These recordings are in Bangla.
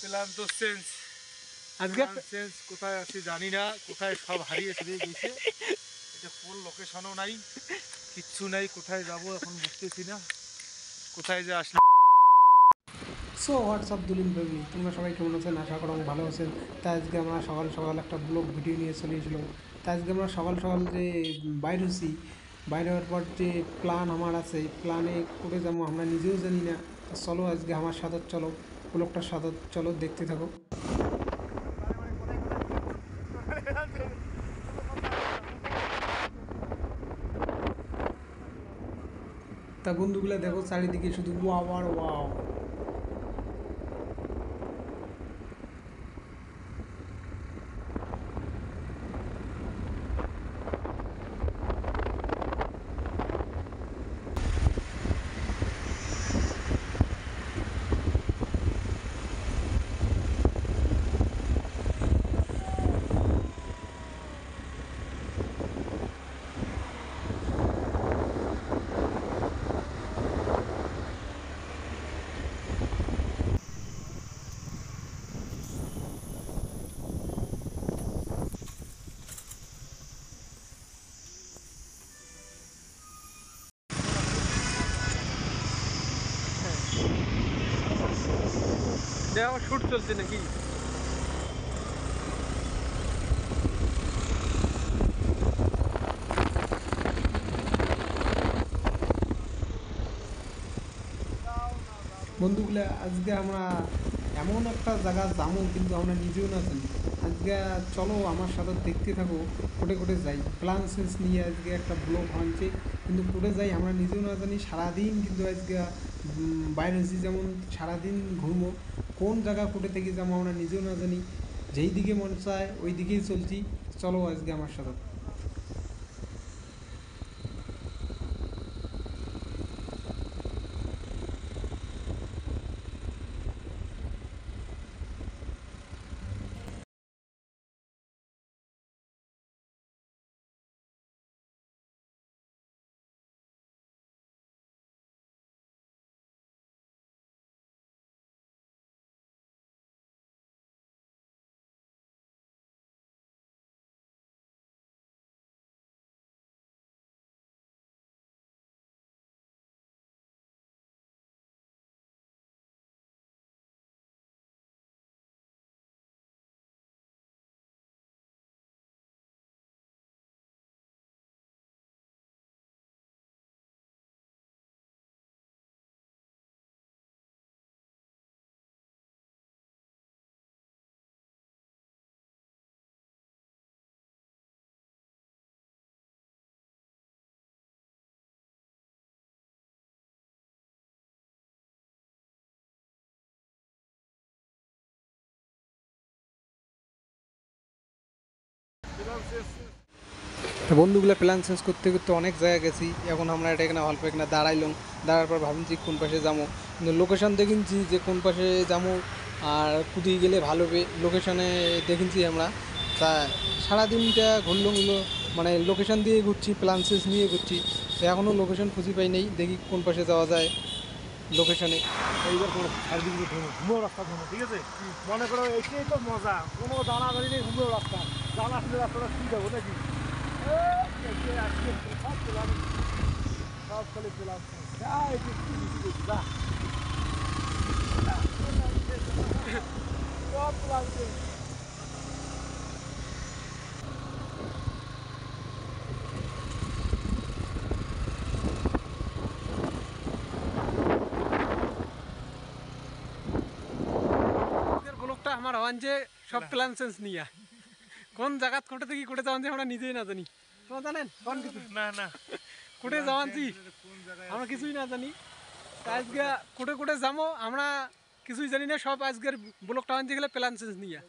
প্ল্যান তো চেঞ্জ। আজকে চেঞ্জ কোথায় আছি জানি না, কোথায় সব হারিয়ে চলে গেছে। এটা কোন লোকেশনও নাই, কিচ্ছু নাই। কোথায় যাব এখন বুঝতেছি না, কোথায় যে আসলে। সো হোয়াটসঅ্যাপ দুলিন ফ্যামিলি, তোমরা সবাই কেমন আছেন? আশা করো ভালো আছেন। তাই আজকে আমরা সকাল সকাল একটা ব্লগ ভিডিও নিয়ে চলে এসেছিলাম। তাই আজকে আমরা সকাল সকাল যে বাইরে হচ্ছি, বাইরে হওয়ার পর যে প্ল্যান আমার আছে, প্ল্যানে করে যাবো আমরা নিজেও জানি না। তা চলো আজকে আমার সাথে চলো, ব্লগটার সাথে চলো, দেখতে থাকো। তা বন্ধুগুলো দেখো, চারিদিকে শুধু ওয়াও আর ওয়াও। দেখো শুট চলছে নাকি। বন্ধুগুলা আজকে আমরা এমন একটা জায়গা যাবো কিন্তু আমরা নিজেও না জানি। আজকে চলো আমার সাথে দেখতে থাকো, কোটে কোটে যাই। প্ল্যান সেন্স নিয়ে আজকে একটা ব্লগ আনছে, কিন্তু কোটে যাই আমরা নিজেও না জানি। সারাদিন কিন্তু আজকে বাইরে হয়েছি, যেমন সারাদিন ঘুরবো। কোন জায়গা কোটে থেকে যাবো আমরা নিজেও না জানি। যেই দিকে মন চায় ওই দিকেই চলছি। চলো আজকে আমার সাথে। বন্ধুগুলো প্ল্যান চেঞ্জ করতে করতে অনেক জায়গায় গেছি। এখন আমরা এটা এখানে অল্প এখানে দাঁড়াইলাম। দাঁড়ার পর ভাবছি কোন পাশে যাবো, কিন্তু লোকেশান দেখিনছি যে কোন পাশে যাবো আর কুদিয়ে গেলে ভালো হবে। লোকেশানে দেখিনছি আমরা। তা সারাদিনটা ঘুরলাম, মানে লোকেশান দিয়ে ঘুরছি, প্ল্যান চেঞ্জ নিয়ে ঘুরছি। তো এখনও লোকেশান খুঁজে পাই নেই, দেখি কোন পাশে যাওয়া যায় লোকেশানে। এইবার কোনো চারিদিকে ঘুমো রাস্তা ঘুমো, ঠিক আছে? মনে করো এটাই তো মজা, কোনো জানা জানি নেই, ঘুমো রাস্তা। জানা আসলে রাস্তাটা ঠিক যাবো নাকি? সব পেলাম, সব খালি পেলাম। সব পেলাম। ব্লগটা আমার হওয়ান যে সব প্ল্যান চেঞ্জ নিয়ে কোন জায়গা কোটে থেকে কোটে যাওয়ান যে আমরা নিজেই না জানি। তোমরা জানেন কোন কিছু না না, কোটে যাওয়ানছি কোন জায়গায় আমরা আছি? কিছুই না জানি। আজকে কোটে কোটে যাবো আমরা কিছুই জানি না। সব আজকের ব্লগটা আনতে গেলে প্ল্যান চেঞ্জ নিয়ে।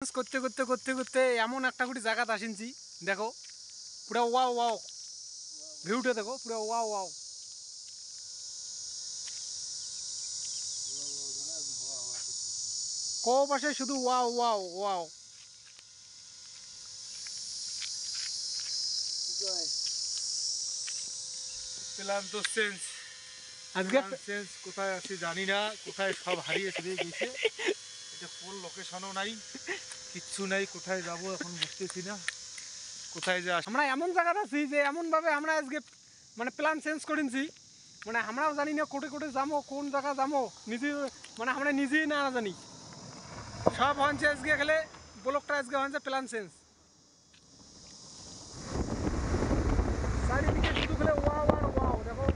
করতে করতে করতে করতে এমন একটা করে জায়গাতে আসিনছি, দেখো পুরো ওয়াও ওয়াও ভিউটা দেখো, পুরো ওয়াও ওয়াও। কো পাশে শুধু ওয়াও ওয়াও ওয়াও। প্ল্যান তো চেঞ্জ, আজকে চেঞ্জ কোথায় আছি জানি না, কোথায় সব হারিয়ে চলে গেছে। এটা কোন লোকেশনও নাই, কিচ্ছু নাই, কোথায় যাব এখন বুঝতেছি না, কোথায় যে আমরা এমন জায়গাতে আছি যে এমনভাবে আমরা আজকে মানে প্ল্যান চেঞ্জ করেছি, মানে আমরাও জানি না কোটে কোটে যাবো, কোন জায়গা যাবো নিজে, মানে আমরা নিজেই না জানি। সব হচ্ছে আজকে গেলে ব্লকটা আজকে হচ্ছে প্ল্যান চেঞ্জ। চারিদিকে শুধু গেলে ওয়াও আর ওয়াও দেখো।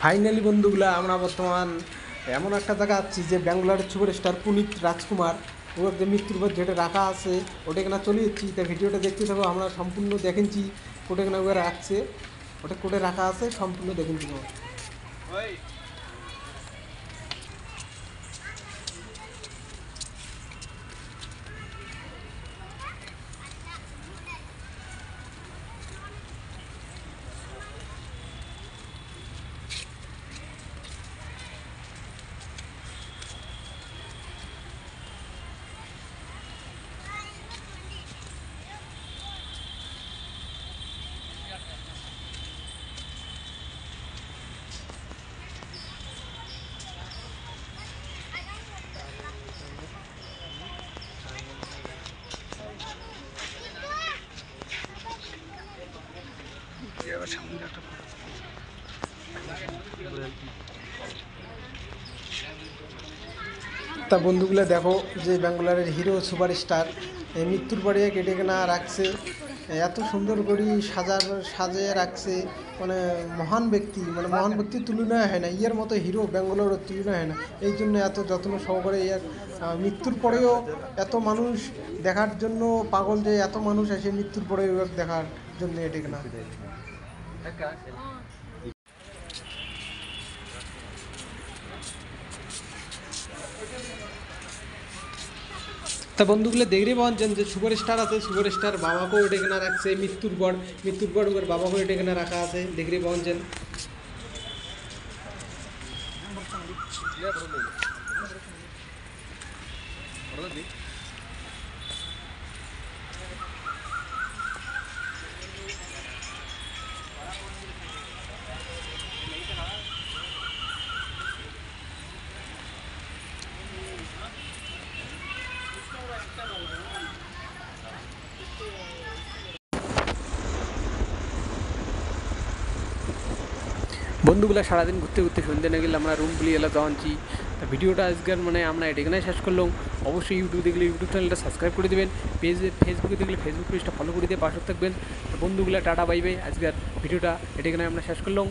ফাইনালি বন্ধুগুলা আমরা বর্তমান এমন একটা জায়গা আছি যে ব্যাঙ্গালোরের সুপারস্টার পুনিত রাজকুমার ওর যে মৃত্যুর পর যেটা রাখা আছে ওটা কেনা চলে যাচ্ছি, তা ভিডিওটা দেখতে থাকো। আমরা সম্পূর্ণ দেখেছি কোটে কেনা ওরা রাখছে, ওটা কোটে রাখা আছে, সম্পূর্ণ দেখেছি। তা বন্ধুগুলো দেখো যে ব্যাঙ্গালোরের হিরো সুপারস্টার মৃত্যুর পরে কেটে কেনা রাখছে, এত সুন্দর করে সাজিয়ে রাখছে, মানে মহান ব্যক্তি, মানে মহান ব্যক্তির তুলনা হয় না, ইয়ের মতো হিরো ব্যাঙ্গালোরের তুলনা হয় না। এই জন্য এত যত্ন সহকারে এর মৃত্যুর পরেও এত মানুষ দেখার জন্য পাগল, যে এত মানুষ আসে মৃত্যুর পরেও দেখার জন্য এটে কেনা। তা বন্ধুগুলো দেখতে পাচ্ছেন যে সুপারস্টার আছে, সুপারস্টার বাবাকেও এটা কেনা রাখছে, মৃত্যুর পর ওর বাবাকেও এটা কেনা রাখা আছে, দেখতে পাচ্ছেন। বন্ধুগুলা সারাদিন ঘুরতে ঘুরতে সন্ধ্যে না গেলে আমরা রুম গুলি এলা যাওয়ানছি। তা ভিডিওটা আজকের মানে আমরা এখানে শেষ করলাম। অবশ্যই ইউটিউব দেখলে ইউটিউব চ্যানেলটা সাবস্ক্রাইব করে দেবেন, ফেসবুকে দেখলে ফেসবুক পেজটা ফলো করে দিয়ে পাশে থাকবেন। তো বন্ধুগুলা টাটা বাই বাই, আজকের ভিডিওটা এখানে আমরা শেষ করলাম।